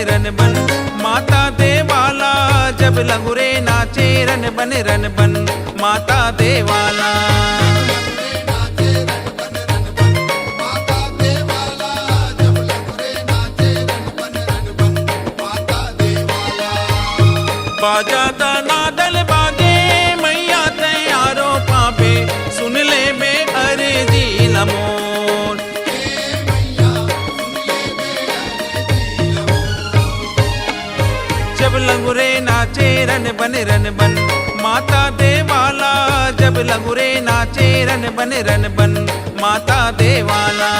रन बन माता देवाला, जब लंगुरे नाचे रन बन माता देवाला। बाजा दा नादल बाजे मैया तैयारो पापे, सुन ले बे अर्जी लमोर। जब लंगुरे नाचे रन बन माता देवाला, जब लंगुरे नाचे रन बन माता देवाला।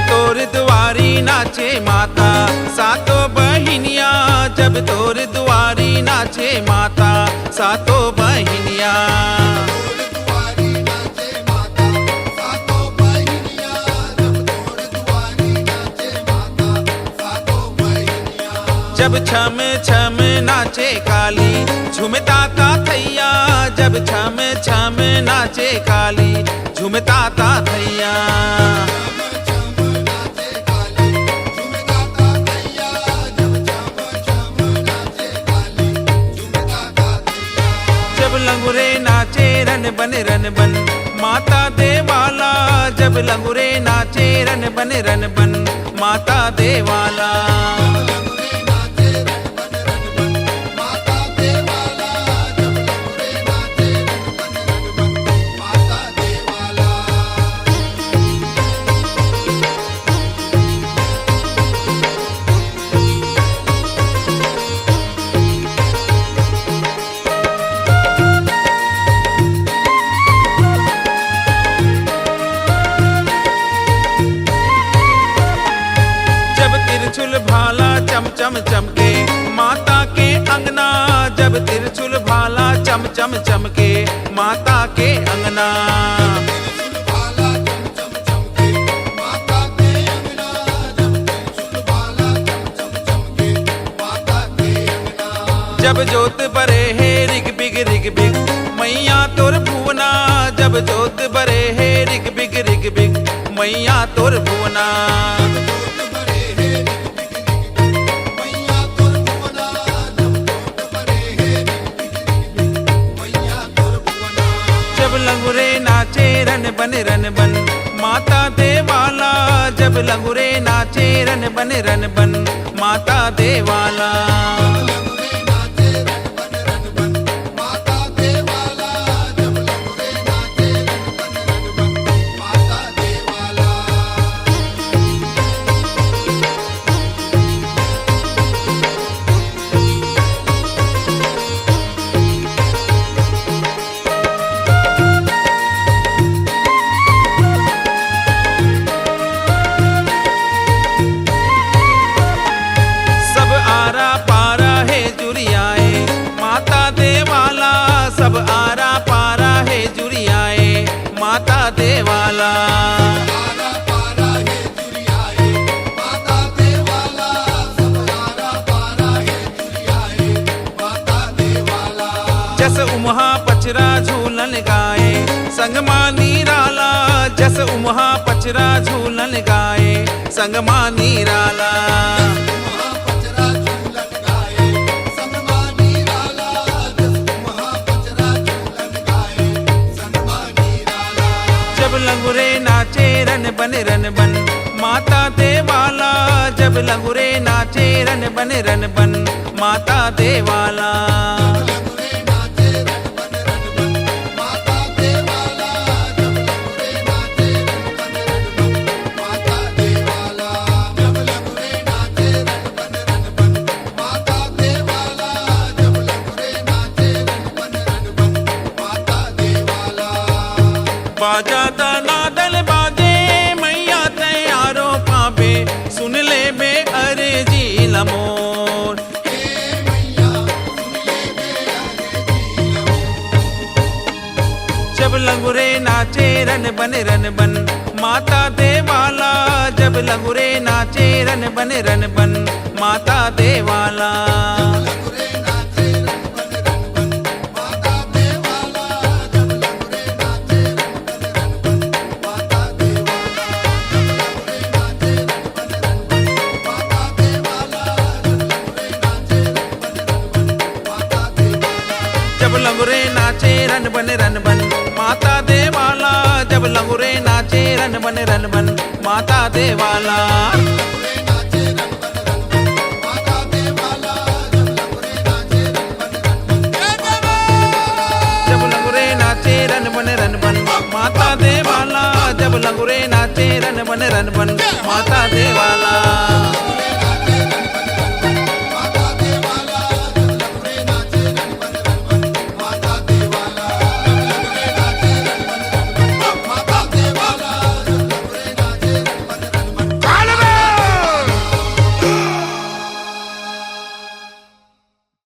तोर दुआरी नाचे माता सातो बहिनिया, जब तोर दुआरी नाचे माता सातो बहिनिया। जब छम छम नाचे काली झुमता ता थैया, जब छम छम नाचे काली झुमता ता थैया। लंगुरे नाचे रन बन माता देवाला, जब लंगुरे नाचे रन बन माता देवाला। तिरछुल भाला चम चम चमके माता के अंगना, जब तिरछुल भाला चम चम चमके माता के अंगना। जब जोत बरे है रिग बिग मैया तोर भुवना, जब जोत बरे है रिग बिग मैया तोर भुवना। लंगुरे नाचे रन बन माता देवाला, जब लंगुरे नाचे रन बन माता देवाला। सब आरा पारा है जुरियाए माता देवाला। जस उमहा पचरा झूलन गाए संग मानी राला, जस उमहा पचरा झूलन गाए संग मानी राला। लंगुरे नाचे रन बन माता देवाला, जब लंगुरे नाचे रन बन माता देवाला। बाजा दा नादल बाजे मैया तैयारो पापे, सुन ले बे अर्जी लमोर। लंगुरे नाचे रन बन माता देवाला। जब लंगुरे नाचे रन बन माता देवाला। जब लंगुरे नाचे रन बन माता देवाला। जब लंगुरे नाचे रन बन माता देवाला। जब लंगुरे नाचे रन बन माता देवाला। जब लंगुरे नाचे रन बन माता देवाला।